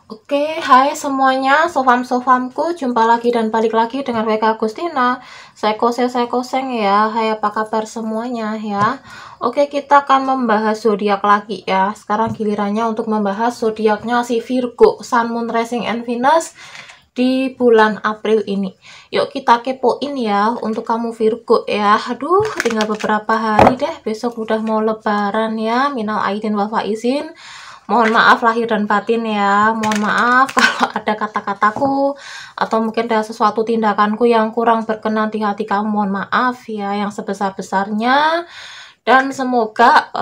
Oke, hai semuanya, sofam-sofamku, jumpa lagi dan balik lagi dengan WK Agustina. Saya koseng ya, hai apa kabar semuanya ya. Oke, kita akan membahas zodiak lagi ya. Sekarang gilirannya untuk membahas zodiaknya si Virgo, Sun, Moon, Rising, and Venus di bulan April ini. Yuk kita kepoin ya untuk kamu Virgo ya. Aduh, tinggal beberapa hari deh, besok udah mau lebaran ya. Minal aidin wal faizin. Mohon maaf lahir dan batin ya. Mohon maaf kalau ada kata-kataku atau mungkin ada sesuatu tindakanku yang kurang berkenan di hati kamu. Mohon maaf ya yang sebesar-besarnya. Dan semoga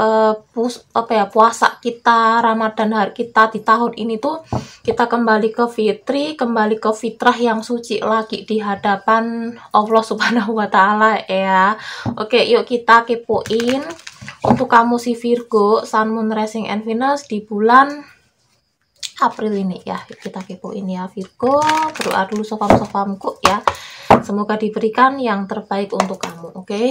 puasa kita, Ramadan hari kita di tahun ini tuh kita kembali ke fitri, kembali ke fitrah yang suci lagi di hadapan Allah Subhanahu wa taala ya. Oke, yuk kita kepoin untuk kamu si Virgo, Sun, Moon, Rising, and Venus di bulan April ini ya. Kita kepoin ya Virgo, berdoa dulu sofam-sofamku ya. Semoga diberikan yang terbaik untuk kamu, oke?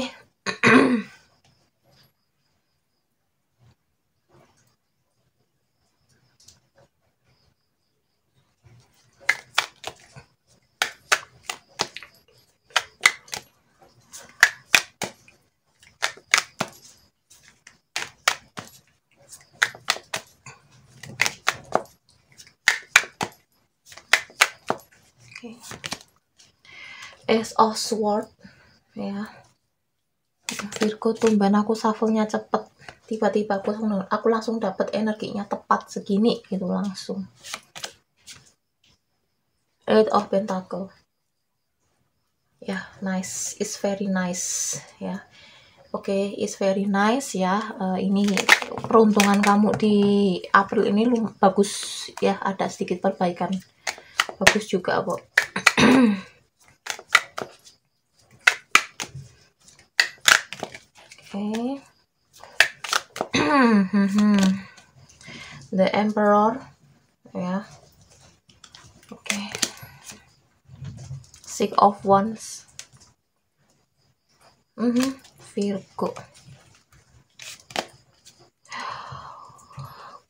Ace of Swords ya. Virgo, tumben aku shuffle-nya cepet, tiba-tiba aku langsung dapet energinya tepat segini gitu langsung. Eight of Pentacle ya, nice, it's very nice ya. Oke, it's very nice ya. Ini peruntungan kamu di April ini bagus ya, ada sedikit perbaikan, bagus juga kok. Oke. The Emperor ya. Oke. Six of Wands. Virgo.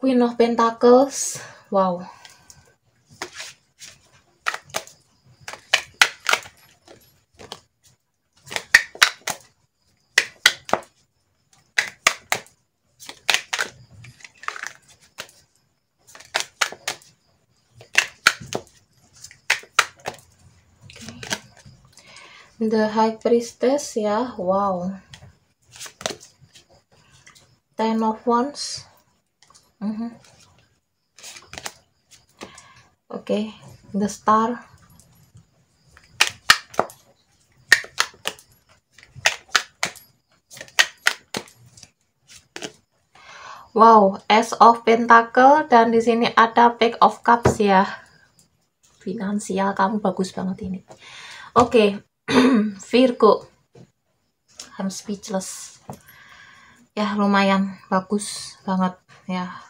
Queen of Pentacles. Wow. The High Priestess ya, wow. Ten of Wands. Oke, The Star. Wow, Ace of Pentacle dan di sini ada Page of Cups ya. Finansial kamu bagus banget ini. Oke. Virgo, I'm speechless ya, lumayan bagus banget ya.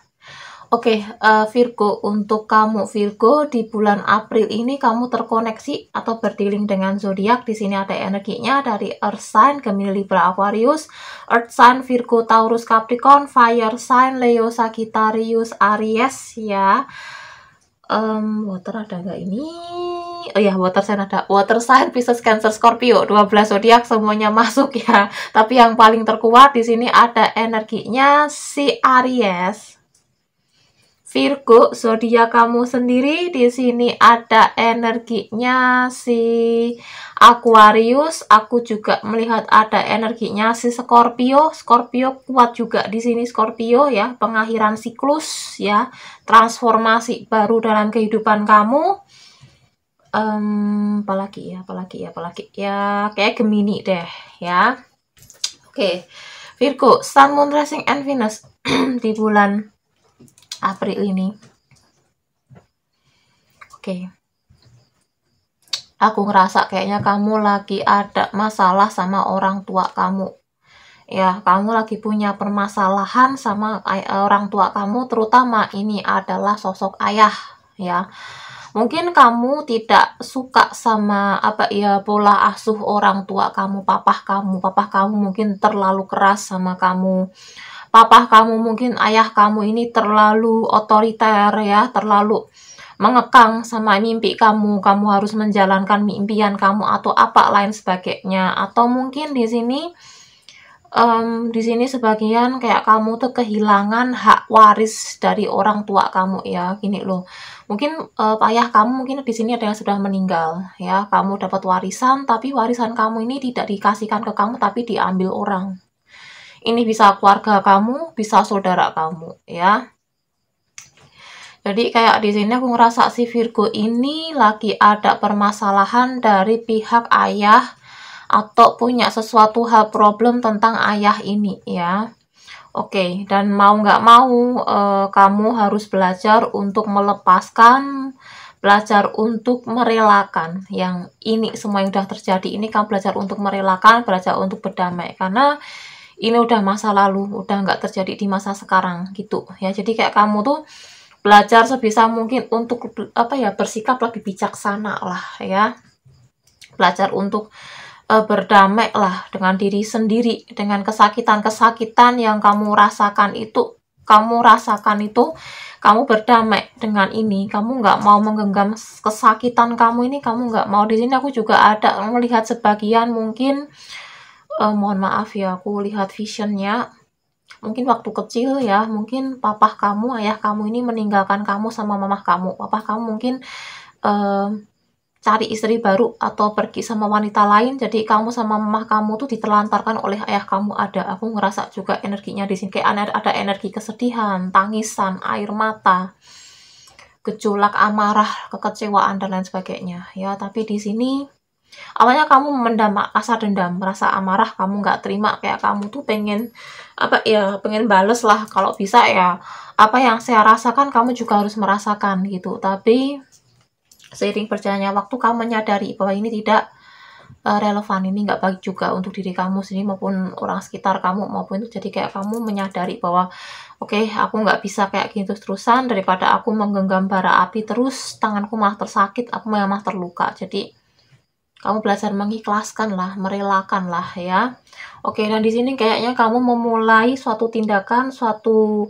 Oke, Virgo, untuk kamu Virgo di bulan April ini kamu terkoneksi atau berdealing dengan zodiak. Di sini ada energinya dari Earth sign, Gemini, Libra, Aquarius, Earth sign, Virgo, Taurus, Capricorn, Fire sign, Leo, Sagittarius, Aries ya. Water ada nggak ini? Oh ya, water sign ada. Water sign, Pisces, Cancer, Scorpio. 12 zodiak semuanya masuk ya. Tapi yang paling terkuat di sini ada energinya si Aries. Virgo, zodiak kamu sendiri di sini ada energinya si Aquarius. Aku juga melihat ada energinya si Scorpio. Scorpio kuat juga di sini Scorpio ya, pengakhiran siklus ya, transformasi baru dalam kehidupan kamu. Apalagi ya, kayak Gemini deh ya. Oke, Virgo, Sun, Moon, Rising, and Venus di bulan April ini. Oke. Aku ngerasa kayaknya kamu lagi ada masalah sama orang tua kamu. Ya, kamu lagi punya permasalahan sama orang tua kamu, terutama ini adalah sosok ayah ya. Mungkin kamu tidak suka sama pola asuh orang tua kamu, papa kamu mungkin terlalu keras sama kamu. Papa kamu mungkin ayah kamu ini terlalu otoriter ya, terlalu mengekang sama mimpi kamu, kamu harus menjalankan impian kamu atau apa lain sebagainya. Atau mungkin di sini sebagian kayak kamu tuh kehilangan hak waris dari orang tua kamu ya. Gini loh. Mungkin ayah kamu mungkin di sini ada yang sudah meninggal ya. Kamu dapat warisan tapi warisan kamu ini tidak dikasihkan ke kamu tapi diambil orang. Ini bisa keluarga kamu, bisa saudara kamu ya. Jadi kayak di sini aku ngerasa si Virgo ini lagi ada permasalahan dari pihak ayah atau punya sesuatu hal problem tentang ayah ini ya. Oke, dan mau nggak mau kamu harus belajar untuk melepaskan, belajar untuk merelakan yang ini semua yang udah terjadi ini kamu belajar untuk merelakan, belajar untuk berdamai karena ini udah masa lalu, udah nggak terjadi di masa sekarang gitu ya. Jadi kayak kamu tuh belajar sebisa mungkin untuk bersikap lebih bijaksana lah ya. Belajar untuk berdamai lah dengan diri sendiri, dengan kesakitan-kesakitan yang kamu rasakan itu, kamu berdamai dengan ini, kamu nggak mau menggenggam kesakitan kamu ini, kamu nggak mau. Di sini aku juga ada melihat sebagian mungkin, mohon maaf ya, aku lihat visionnya, mungkin waktu kecil ya, mungkin papa kamu, ayah kamu ini meninggalkan kamu sama mamah kamu, papa kamu mungkin cari istri baru atau pergi sama wanita lain, jadi kamu sama mamah kamu tuh ditelantarkan oleh ayah kamu. Aku ngerasa juga energinya di sini kayak ada energi kesedihan, tangisan, air mata, gejolak amarah, kekecewaan dan lain sebagainya ya. Tapi di sini awalnya kamu memendam rasa dendam, rasa amarah, kamu nggak terima, kayak kamu tuh pengen pengen bales lah kalau bisa ya, apa yang saya rasakan kamu juga harus merasakan gitu. Tapi seiring berjalannya waktu kamu menyadari bahwa ini tidak relevan, ini nggak baik juga untuk diri kamu sendiri maupun orang sekitar kamu maupun itu. Jadi kayak kamu menyadari bahwa oke, aku nggak bisa kayak gitu terusan, daripada aku menggenggam bara api terus tanganku malah tersakit, aku malah terluka. Jadi kamu belajar mengikhlaskan lah, merelakan lah ya. Oke, dan di sini kayaknya kamu memulai suatu tindakan, suatu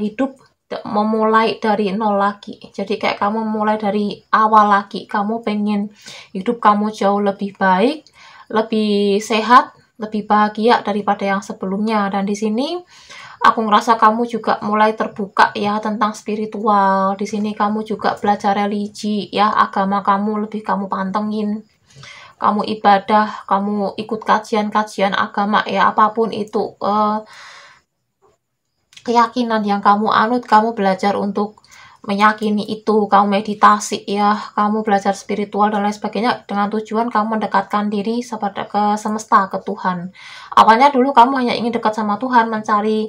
hidup memulai dari nol lagi. Jadi kayak kamu mulai dari awal lagi, kamu pengen hidup kamu jauh lebih baik, lebih sehat, lebih bahagia daripada yang sebelumnya. Dan di sini aku ngerasa kamu juga mulai terbuka ya tentang spiritual. Di sini kamu juga belajar religi ya, agama kamu lebih kamu pantengin. Kamu ibadah, kamu ikut kajian-kajian agama ya, apapun itu keyakinan yang kamu anut, kamu belajar untuk meyakini itu, kamu meditasi ya, kamu belajar spiritual dan lain sebagainya dengan tujuan kamu mendekatkan diri ke semesta, ke Tuhan. Awalnya dulu kamu hanya ingin dekat sama Tuhan, mencari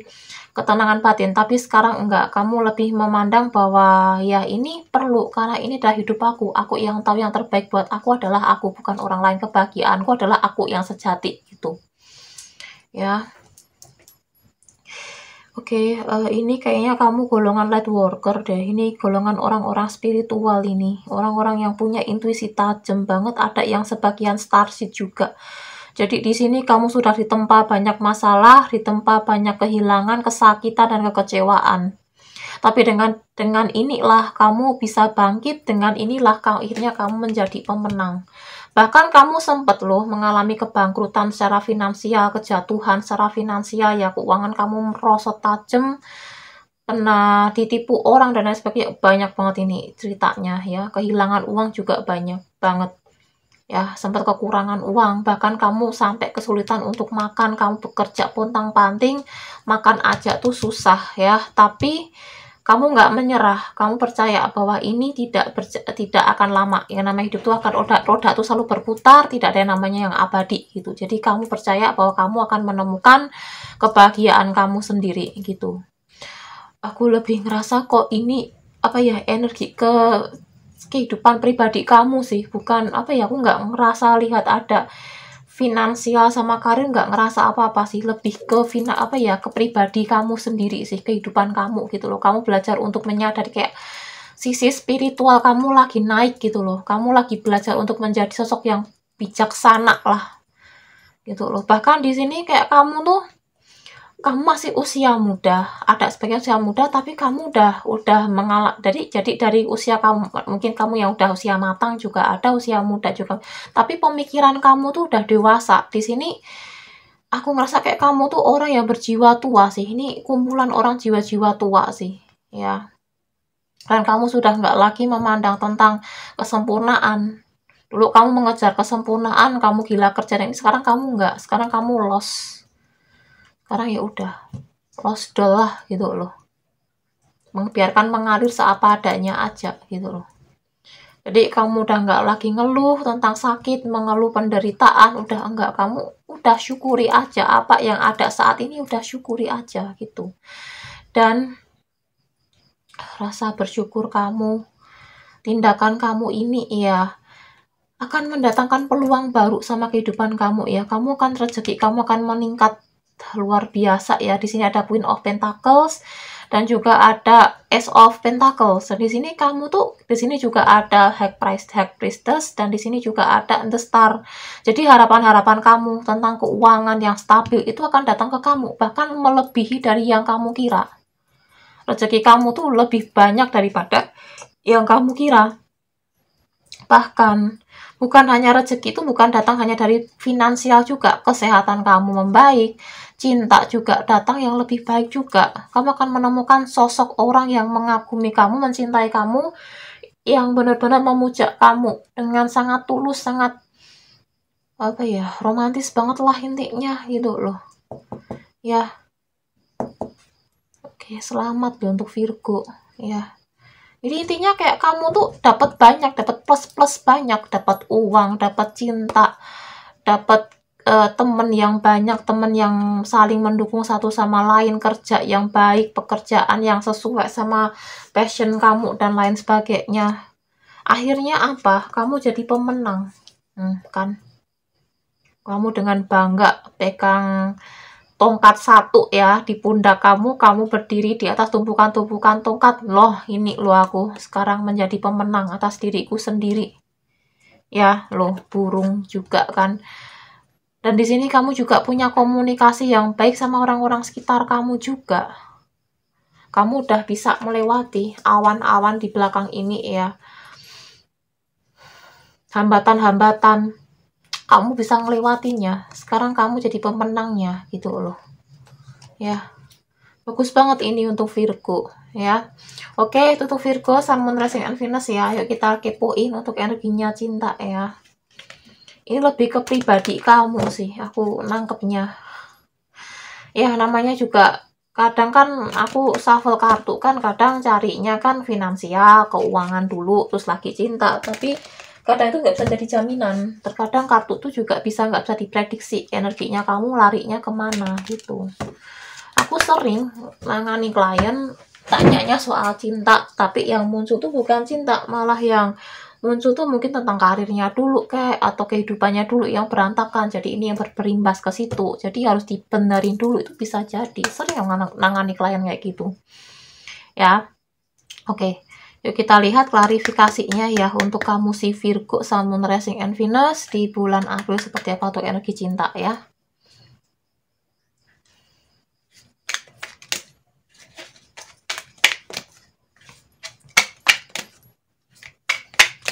ketenangan batin, tapi sekarang enggak, kamu lebih memandang bahwa ya ini perlu karena ini adalah hidup aku yang tahu yang terbaik buat aku adalah aku, bukan orang lain. Kebahagiaanku adalah aku yang sejati gitu ya. Oke, ini kayaknya kamu golongan light worker deh. Ini golongan orang-orang spiritual ini. Orang-orang yang punya intuisi tajam banget. Ada yang sebagian starseed juga. Jadi di sini kamu sudah ditempa banyak masalah, ditempa banyak kehilangan, kesakitan, dan kekecewaan. Tapi dengan inilah kamu bisa bangkit, dengan inilah akhirnya kamu menjadi pemenang. Bahkan kamu sempat loh mengalami kebangkrutan secara finansial, kejatuhan secara finansial ya, keuangan kamu merosot tajam, pernah ditipu orang dan lain sebagainya. Banyak banget ini ceritanya ya, kehilangan uang juga banyak banget. Ya, sempat kekurangan uang, bahkan kamu sampai kesulitan untuk makan, kamu bekerja pontang-panting, makan aja tuh susah ya. Tapi kamu nggak menyerah, kamu percaya bahwa ini tidak akan lama. Yang namanya hidup itu akan roda tuh selalu berputar, tidak ada yang namanya yang abadi gitu. Jadi kamu percaya bahwa kamu akan menemukan kebahagiaan kamu sendiri gitu. Aku lebih ngerasa kok ini energi ke kehidupan pribadi kamu sih, bukan aku nggak ngerasa lihat ada finansial sama karir, nggak ngerasa apa-apa sih, lebih ke ke pribadi kamu sendiri sih, kehidupan kamu gitu loh. Kamu belajar untuk menyadari kayak sisi spiritual kamu lagi naik gitu loh. Kamu lagi belajar untuk menjadi sosok yang bijaksana lah gitu loh. Bahkan di sini kayak kamu tuh kamu masih usia muda, ada sebagian usia muda, tapi kamu udah mengalami, jadi dari usia kamu, mungkin kamu yang udah usia matang juga ada, usia muda juga, tapi pemikiran kamu tuh udah dewasa. Di sini aku ngerasa kayak kamu tuh orang yang berjiwa tua sih. Ini kumpulan orang jiwa-jiwa tua sih, ya. Dan kamu sudah nggak lagi memandang tentang kesempurnaan. Dulu kamu mengejar kesempurnaan, kamu gila kerja, ini sekarang kamu nggak, sekarang kamu lost. Sekarang ya udah lost lah gitu loh, membiarkan mengalir seapa adanya aja gitu loh. Jadi kamu udah nggak lagi ngeluh tentang sakit, mengeluh penderitaan, udah enggak, kamu udah syukuri aja apa yang ada saat ini, udah syukuri aja gitu. Dan rasa bersyukur kamu, tindakan kamu ini ya akan mendatangkan peluang baru sama kehidupan kamu ya. Kamu akan rezeki kamu akan meningkat luar biasa ya. Di sini ada Queen of Pentacles dan juga ada Ace of Pentacles. Dan di sini kamu tuh, di sini juga ada High Priestess dan di sini juga ada The Star. Jadi harapan-harapan kamu tentang keuangan yang stabil itu akan datang ke kamu, bahkan melebihi dari yang kamu kira. Rezeki kamu tuh lebih banyak daripada yang kamu kira. Bahkan bukan hanya rezeki itu bukan datang hanya dari finansial juga, kesehatan kamu membaik, cinta juga datang yang lebih baik juga. Kamu akan menemukan sosok orang yang mengagumi kamu, mencintai kamu, yang benar-benar memuja kamu dengan sangat tulus, sangat apa ya, romantis banget lah intinya gitu loh. Ya. Oke, selamat ya untuk Virgo ya. Jadi intinya kayak kamu tuh dapat banyak, dapat plus banyak, dapat uang, dapat cinta, dapat temen yang banyak, temen yang saling mendukung satu sama lain, kerja yang baik, pekerjaan yang sesuai sama passion kamu dan lain sebagainya. Akhirnya apa? Kamu jadi pemenang, kan? Kamu dengan bangga pegang tongkat satu ya di pundak kamu berdiri di atas tumpukan-tumpukan tongkat. Loh, ini loh aku sekarang menjadi pemenang atas diriku sendiri. Ya, loh, burung juga kan. Dan di sini kamu juga punya komunikasi yang baik sama orang-orang sekitar kamu juga. Kamu udah bisa melewati awan-awan di belakang ini ya. Hambatan-hambatan. Kamu bisa ngelewatinya. Sekarang kamu jadi pemenangnya gitu loh. Ya. Bagus banget ini untuk Virgo ya. Oke, itu untuk Virgo, Sun, Moon, Rising, and Venus ya. Yuk kita kepoin untuk energinya cinta ya. Ini lebih ke pribadi kamu sih, aku nangkepnya. Ya, namanya juga kadang kan aku shuffle kartu kan, kadang carinya kan finansial, keuangan dulu, terus lagi cinta. Tapi kadang itu nggak bisa jadi jaminan. Terkadang kartu tuh juga nggak bisa diprediksi energinya kamu larinya kemana gitu. Aku sering nangani klien tanyanya soal cinta, tapi yang muncul tuh bukan cinta, malah yang muncul tuh mungkin tentang karirnya dulu kayak atau kehidupannya dulu yang berantakan. Jadi ini yang berimbas ke situ. Jadi harus dibenerin dulu, itu bisa jadi. Sering yang nangani klien kayak gitu. Ya. Oke. Yuk kita lihat klarifikasinya ya untuk kamu si Virgo, Sun, Moon, Rising, and Venus di bulan April seperti apa untuk energi cinta ya.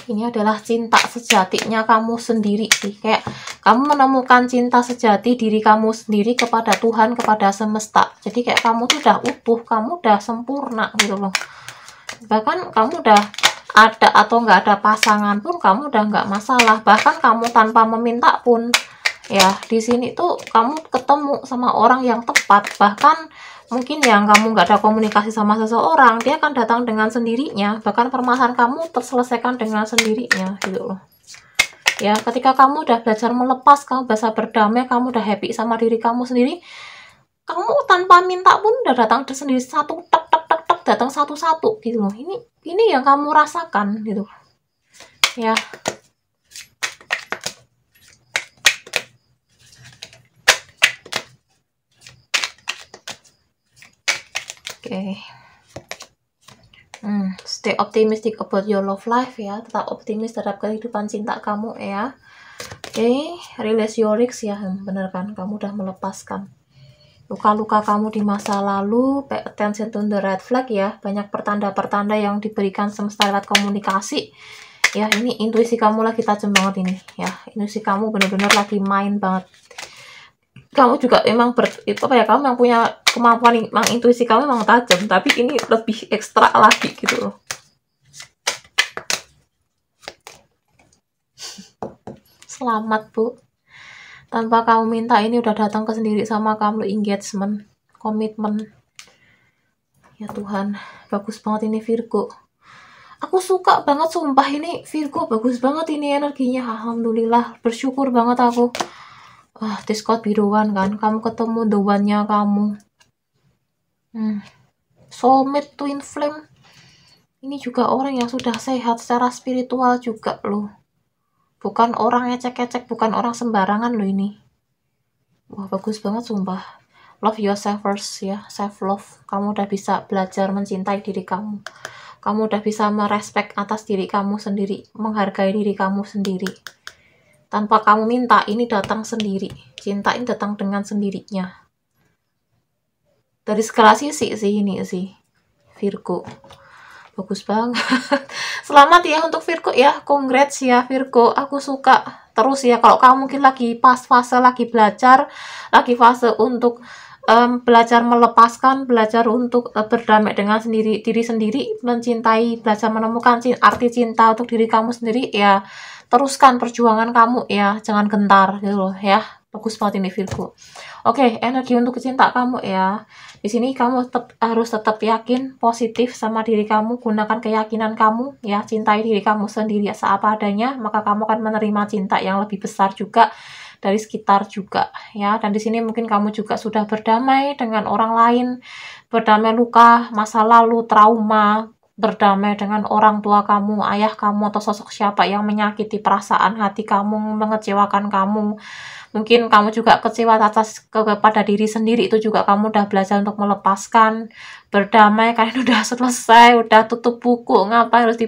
Ini adalah cinta sejatinya kamu sendiri sih. Kayak kamu menemukan cinta sejati diri kamu sendiri kepada Tuhan, kepada semesta. Jadi kayak kamu tuh udah utuh, kamu udah sempurna gitu loh. Bahkan kamu udah ada atau nggak ada pasangan pun kamu udah nggak masalah. Bahkan kamu tanpa meminta pun ya di sini tuh kamu ketemu sama orang yang tepat. Bahkan mungkin yang kamu nggak ada komunikasi sama seseorang, dia akan datang dengan sendirinya. Bahkan permasalahan kamu terselesaikan dengan sendirinya gitu loh. Ya, ketika kamu udah belajar melepas, kamu bisa berdamai, kamu udah happy sama diri kamu sendiri, kamu tanpa minta pun udah datang sendiri, satu tek datang satu-satu gitu loh. Ini yang kamu rasakan gitu. Ya. Oke. Stay optimistic about your love life ya. Tetap optimis terhadap kehidupan cinta kamu ya. Oke, release your risks ya. Bener kan, kamu udah melepaskan. luka-luka kamu di masa lalu, pay attention to the red flag ya. Banyak pertanda-pertanda yang diberikan semesta lewat komunikasi. Ya, ini intuisi kamu lagi tajam banget ini ya. Intuisi kamu benar-benar lagi main banget. Kamu juga emang kamu yang punya kemampuan, emang intuisi kamu emang tajam, tapi ini lebih ekstra lagi gitu loh. Selamat, Bu. Tanpa kamu minta ini udah datang ke sendiri sama kamu, engagement, komitmen. Ya Tuhan, bagus banget ini Virgo. Aku suka banget sumpah ini Virgo, bagus banget ini energinya. Alhamdulillah, bersyukur banget aku. This could be the one kan, kamu ketemu the one-nya kamu. Soulmate twin flame. Ini juga orang yang sudah sehat secara spiritual juga loh. Bukan orang ecek-ecek, bukan orang sembarangan loh ini. Wah, bagus banget sumpah. Love yourself first ya, self love. Kamu udah bisa belajar mencintai diri kamu. Kamu udah bisa merespek atas diri kamu sendiri, menghargai diri kamu sendiri. Tanpa kamu minta, ini datang sendiri. Cinta ini datang dengan sendirinya. Dari segala sisi sih ini sih, Virgo. Bagus banget. Selamat ya untuk Virgo ya. Congrats ya Virgo. Aku suka terus ya. Kalau kamu mungkin lagi pas fase lagi belajar, lagi fase untuk belajar melepaskan, belajar untuk berdamai dengan diri sendiri, mencintai, belajar menemukan arti cinta untuk diri kamu sendiri ya. Teruskan perjuangan kamu ya. Jangan gentar gitu loh ya. Bagus banget ini Virgo. Oke, energi untuk cinta kamu ya. Di sini kamu harus tetap yakin, positif sama diri kamu, gunakan keyakinan kamu ya, cintai diri kamu sendiri seapa adanya, maka kamu akan menerima cinta yang lebih besar juga dari sekitar juga ya. Dan di sini mungkin kamu juga sudah berdamai dengan orang lain, berdamai luka masa lalu, trauma, berdamai dengan orang tua kamu, ayah kamu, atau sosok siapa yang menyakiti perasaan hati kamu, mengecewakan kamu. Mungkin kamu juga kecewa kepada diri sendiri, itu juga kamu udah belajar untuk melepaskan, berdamai, kalian udah selesai, udah tutup buku, ngapain harus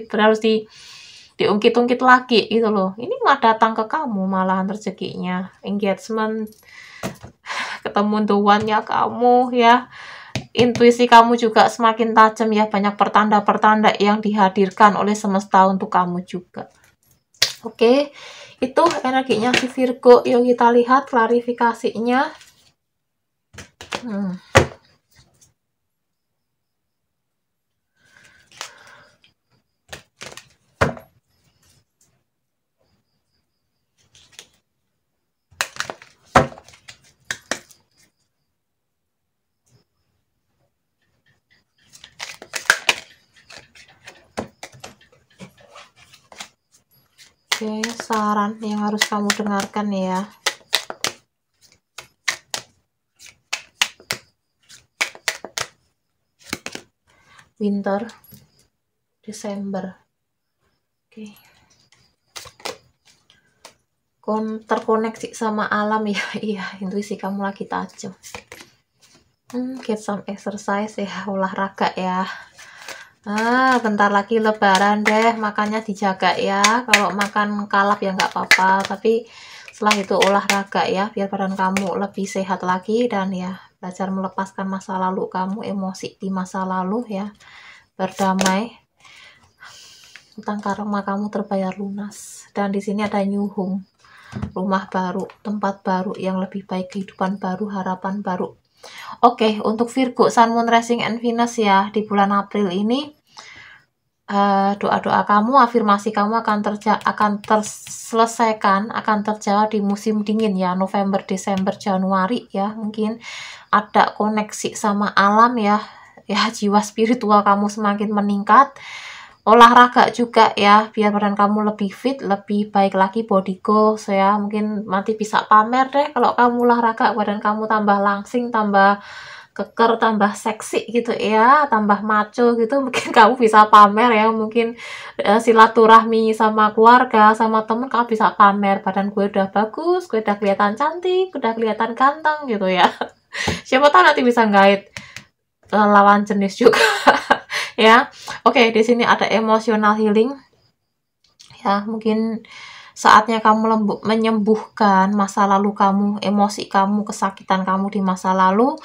diungkit-ungkit lagi gitu loh. Ini mah datang ke kamu malahan rezekinya, engagement, ketemu the one-nya kamu ya. Intuisi kamu juga semakin tajam ya, banyak pertanda-pertanda yang dihadirkan oleh semesta untuk kamu juga. Oke, itu energinya si Virgo. Yuk kita lihat klarifikasinya. Oke, saran yang harus kamu dengarkan ya. Winter, Desember. Oke. Terkoneksi sama alam ya. Iya, intuisi kamu lagi tajam. Get some exercise ya, olahraga ya. Bentar lagi lebaran deh, makanya dijaga ya. Kalau makan kalap ya nggak apa-apa, tapi setelah itu olahraga ya, biar badan kamu lebih sehat lagi, dan ya belajar melepaskan masa lalu kamu, emosi di masa lalu ya, berdamai. Utang karma kamu terbayar lunas, dan di sini ada new home, rumah baru, tempat baru yang lebih baik, kehidupan baru, harapan baru. Oke, untuk Virgo, Sun, Moon, Rising, and Venus ya, di bulan April ini doa-doa kamu, afirmasi kamu akan terselesaikan, akan terjawab di musim dingin ya, November, Desember, Januari ya. Mungkin ada koneksi sama alam ya, jiwa spiritual kamu semakin meningkat. Olahraga juga ya, biar badan kamu lebih fit, lebih baik lagi body goals ya. Mungkin nanti bisa pamer deh kalau kamu olahraga, badan kamu tambah langsing, tambah keker, tambah seksi gitu ya, tambah maco gitu. Mungkin kamu bisa pamer ya, mungkin silaturahmi sama keluarga, sama temen, kamu bisa pamer, badan gue udah bagus, gue udah kelihatan cantik, udah kelihatan ganteng gitu ya. Siapa tahu nanti bisa guide lawan jenis juga. Ya. Oke, di sini ada emotional healing ya, mungkin saatnya kamu menyembuhkan masa lalu kamu, emosi kamu, kesakitan kamu di masa lalu,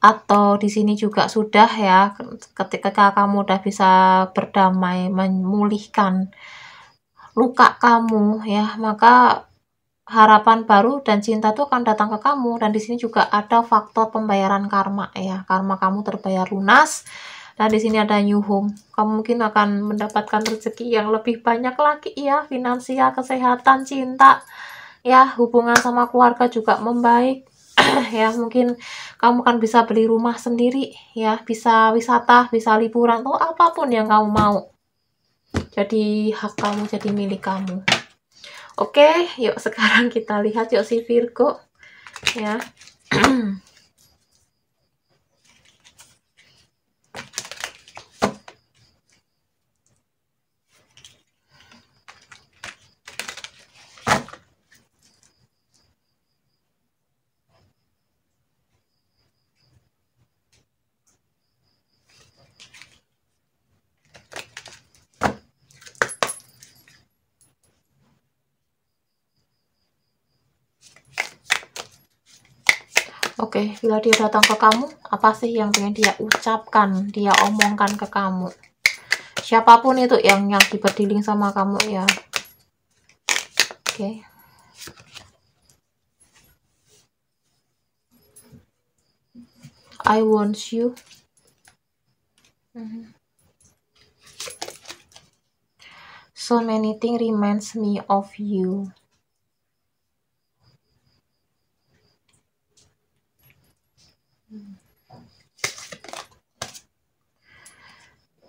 atau di sini juga sudah ya, ketika kamu udah bisa berdamai, memulihkan luka kamu ya, maka harapan baru dan cinta tuh akan datang ke kamu. Dan di sini juga ada faktor pembayaran karma ya, karma kamu terbayar lunas. Dan di sini ada new home, kamu mungkin akan mendapatkan rezeki yang lebih banyak lagi ya, finansial, kesehatan, cinta ya, hubungan sama keluarga juga membaik. Ya, mungkin kamu kan bisa beli rumah sendiri ya, bisa wisata, bisa liburan, atau apapun yang kamu mau. Jadi hak kamu, jadi milik kamu. Oke, yuk sekarang kita lihat yuk si Virgo ya. Oke, bila dia datang ke kamu, apa sih yang pengen dia ucapkan, dia omongkan ke kamu? Siapapun itu yang diberdiling sama kamu ya. Oke. I want you. So many things reminds me of you.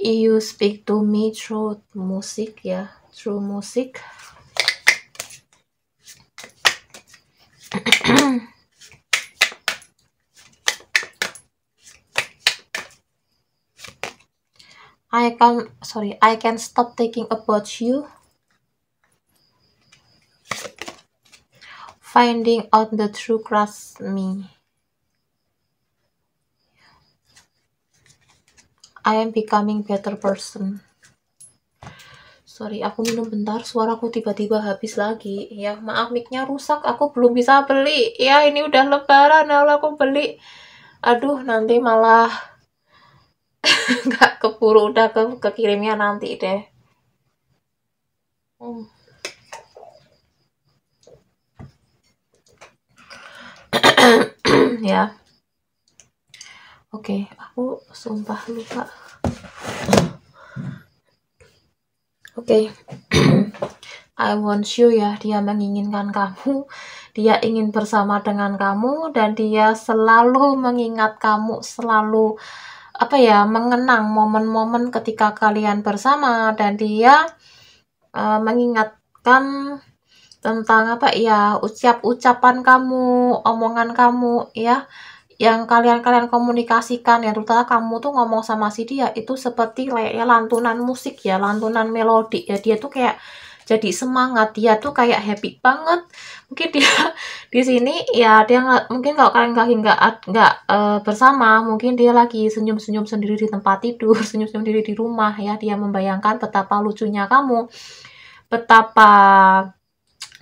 You speak to me through music ya, through music. I can stop thinking about you. Finding out the truth crushes me. I am becoming better person. Sorry, aku minum bentar, suaraku tiba-tiba habis lagi. Ya, maaf, mic-nya rusak, aku belum bisa beli. Ya, ini udah lebaran, lalu aku beli. Aduh, nanti malah nggak keburu, udah kekirimnya nanti deh. Ya. Oke, aku sumpah lupa. Oke. I want you ya, dia menginginkan kamu, dia ingin bersama dengan kamu, dan dia selalu mengingat kamu, selalu mengenang momen-momen ketika kalian bersama, dan dia mengingatkan tentang ucapan kamu, omongan kamu ya, yang kalian komunikasikan ya, terutama kamu tuh ngomong sama si dia itu seperti ya lantunan musik ya, lantunan melodi ya, dia tuh kayak jadi semangat, dia tuh kayak happy banget. Mungkin dia di sini ya, dia mungkin kalau kalian nggak bersama, mungkin dia lagi senyum-senyum sendiri di tempat tidur, senyum-senyum sendiri di rumah ya, dia membayangkan betapa lucunya kamu, betapa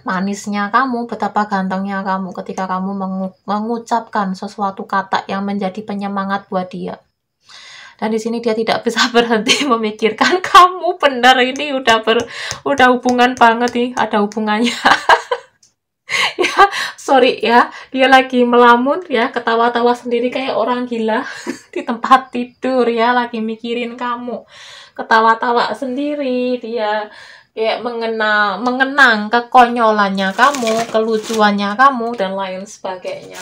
manisnya kamu, betapa gantengnya kamu ketika kamu mengucapkan sesuatu kata yang menjadi penyemangat buat dia. Dan di sini dia tidak bisa berhenti memikirkan kamu. Benar, ini udah hubungan banget nih, ada hubungannya. Ya, sorry ya, dia lagi melamun ya, ketawa-tawa sendiri kayak orang gila di tempat tidur ya, lagi mikirin kamu, ketawa-tawa sendiri dia, kayak mengenang kekonyolannya kamu, kelucuannya kamu, dan lain sebagainya.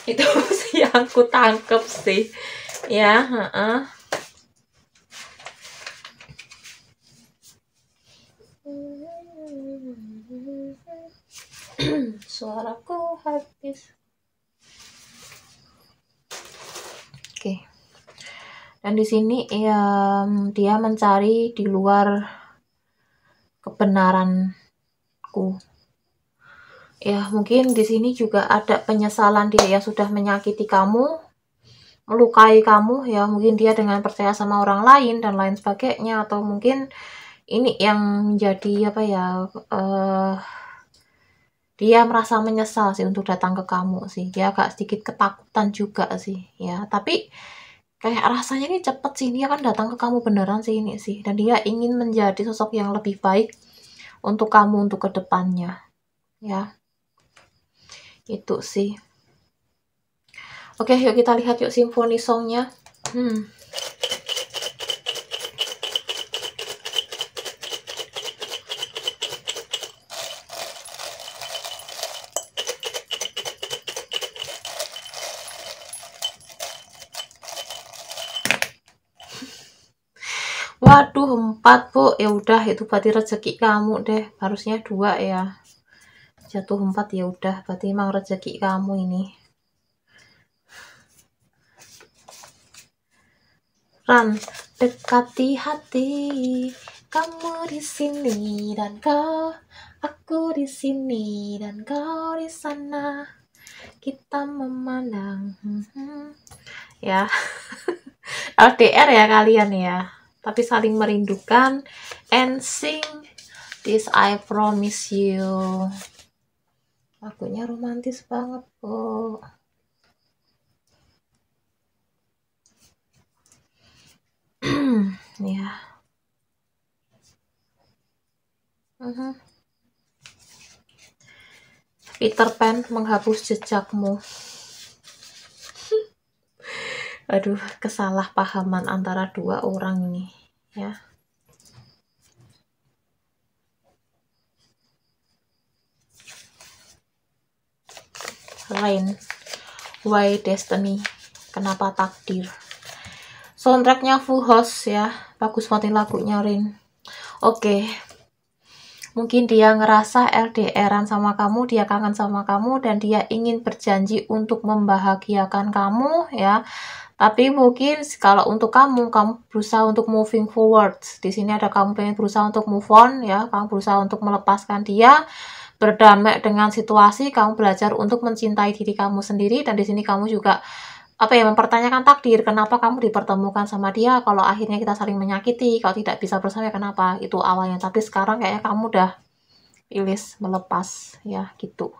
Itu sih yang aku tangkep sih ya. Suaraku habis. Oke. Dan di sini ya, dia mencari di luar kebenaranku. Ya, mungkin di sini juga ada penyesalan dia yang sudah menyakiti kamu, melukai kamu ya, mungkin dia dengan percaya sama orang lain dan lain sebagainya, atau mungkin ini yang menjadi apa ya, dia merasa menyesal sih untuk datang ke kamu sih. Dia agak sedikit ketakutan juga sih ya, tapi kayak rasanya ini cepet sih, dia kan datang ke kamu beneran sih ini sih, dan dia ingin menjadi sosok yang lebih baik untuk kamu untuk kedepannya ya, itu sih. Oke, yuk kita lihat yuk symphony songnya. Waduh, 4 Bu. Ya udah, itu berarti rezeki kamu deh. Harusnya 2 ya. Jatuh 4 ya udah, berarti emang rezeki kamu ini. Ran, dekati hati kamu di sini dan kau, aku di sini dan kau di sana. Kita memandang. Ya. LDR ya kalian ya. Tapi saling merindukan, and sing this I promise you. Lagunya romantis banget kok. Ya. Peter Pan menghapus jejakmu. Aduh, kesalahpahaman antara 2 orang ini ya. Rain, Why Destiny, kenapa takdir. Soundtracknya full house ya, bagus banget lagunya Rain. Oke. Mungkin dia ngerasa LDRan sama kamu, dia kangen sama kamu, dan dia ingin berjanji untuk membahagiakan kamu ya. Tapi mungkin kalau untuk kamu berusaha untuk moving forward. Di sini ada kamu pengen berusaha untuk move on ya, kamu berusaha untuk melepaskan dia, berdamai dengan situasi, kamu belajar untuk mencintai diri kamu sendiri, dan di sini kamu juga mempertanyakan takdir, kenapa kamu dipertemukan sama dia, kalau akhirnya kita saling menyakiti, kalau tidak bisa bersama kenapa, itu awalnya. Tapi sekarang kayaknya kamu udah ilis melepas ya gitu.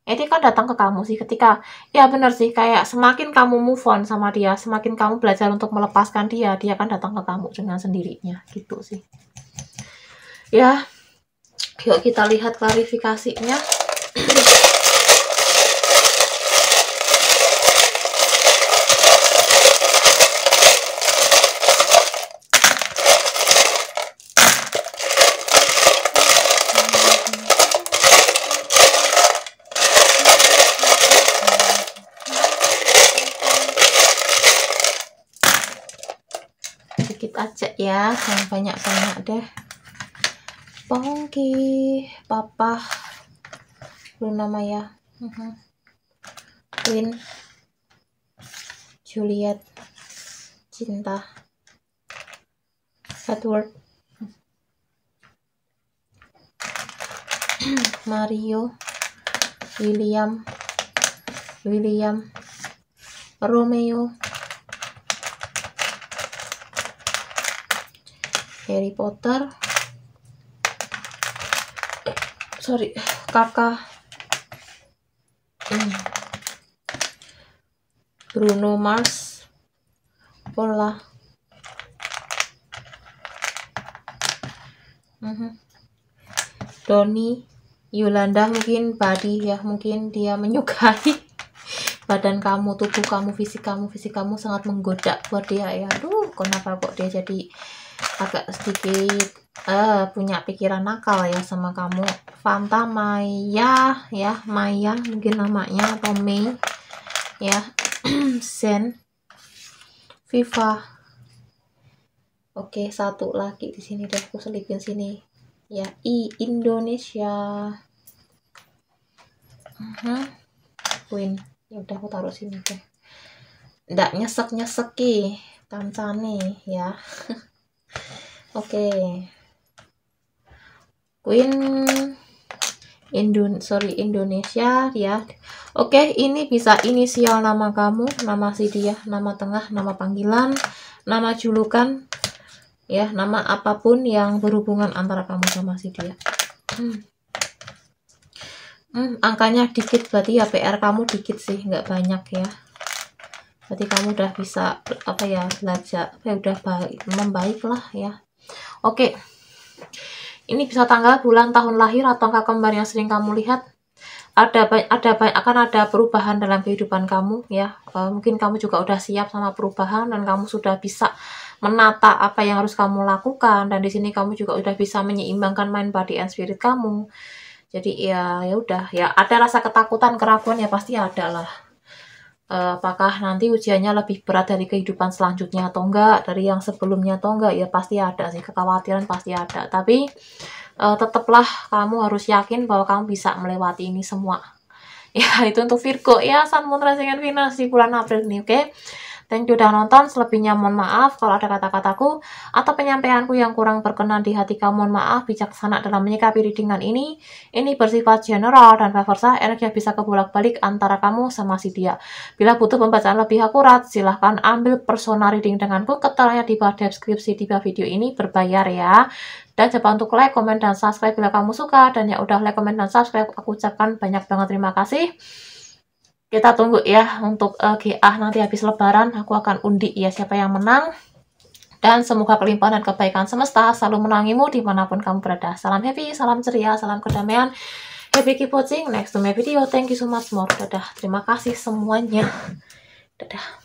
Ini kan datang ke kamu sih ketika, ya bener sih, kayak semakin kamu move on sama dia, semakin kamu belajar untuk melepaskan dia, dia kan datang ke kamu dengan sendirinya gitu sih ya. Yuk kita lihat klarifikasinya. Sedikit aja ya, jangan banyak-banyak deh. Pongki, Papa, Luna Maya, Queen, Juliet, Cinta, Edward, Mario, William, Romeo, Harry Potter, Kakak, Bruno Mars, Pola, Doni, Yolanda, mungkin Badi ya, mungkin dia menyukai badan kamu, tubuh kamu, fisik kamu sangat menggoda buat dia ya. Aduh, kenapa kok dia jadi agak sedikit punya pikiran nakal ya sama kamu. Fanta, Maya ya, Maya mungkin namanya, atau Mei ya. Zen, Viva. Oke, satu lagi di sini deh, aku selipin sini ya, Indonesia. Queen, ya udah aku taruh sini deh, ndak nyesek-nyeseki kancane ya. Oke. Queen Indonesia ya. Oke, ini bisa inisial nama kamu, nama si dia, nama tengah, nama panggilan, nama julukan ya, nama apapun yang berhubungan antara kamu sama si dia. Angkanya dikit, berarti ya PR kamu dikit sih, nggak banyak ya. Berarti kamu udah bisa apa ya, belajar udah membaik lah ya. Oke, ini bisa tanggal, bulan, tahun lahir atau angka kembar yang sering kamu lihat. Akan ada perubahan dalam kehidupan kamu ya. Mungkin kamu juga udah siap sama perubahan dan kamu sudah bisa menata apa yang harus kamu lakukan, dan di sini kamu juga udah bisa menyeimbangkan mind, body, and spirit kamu. Jadi ya udah ya, ada rasa ketakutan, keraguan ya pasti ada lah. Apakah nanti ujiannya lebih berat dari kehidupan selanjutnya atau enggak, dari yang sebelumnya atau enggak, ya pasti ada sih, kekhawatiran pasti ada. Tapi tetaplah kamu harus yakin bahwa kamu bisa melewati ini semua. Ya, itu untuk Virgo ya, Sun, Moon, Rising, and Venus di bulan April ini, oke? Thank you udah nonton. Selebihnya mohon maaf kalau ada kata-kataku atau penyampaianku yang kurang berkenan di hati kamu. Mohon maaf, bijaksana dalam menyikapi readingan ini. Ini bersifat general dan vice energi bisa kebolak-balik antara kamu sama si dia. Bila butuh pembacaan lebih akurat, silahkan ambil personal reading denganku. Keterangannya di bawah deskripsi di bawah video ini, berbayar ya. Dan jangan untuk like, komen, dan subscribe bila kamu suka. Dan yang udah like, komen, dan subscribe, aku ucapkan banyak banget terima kasih. Kita tunggu ya untuk GA nanti habis lebaran, aku akan undi ya siapa yang menang. Dan semoga kelimpahan dan kebaikan semesta selalu menangimu dimanapun kamu berada. Salam happy, salam ceria, salam kedamaian. Happy keep watching, next to my video. Thank you so much more. Dadah, terima kasih semuanya. Dadah.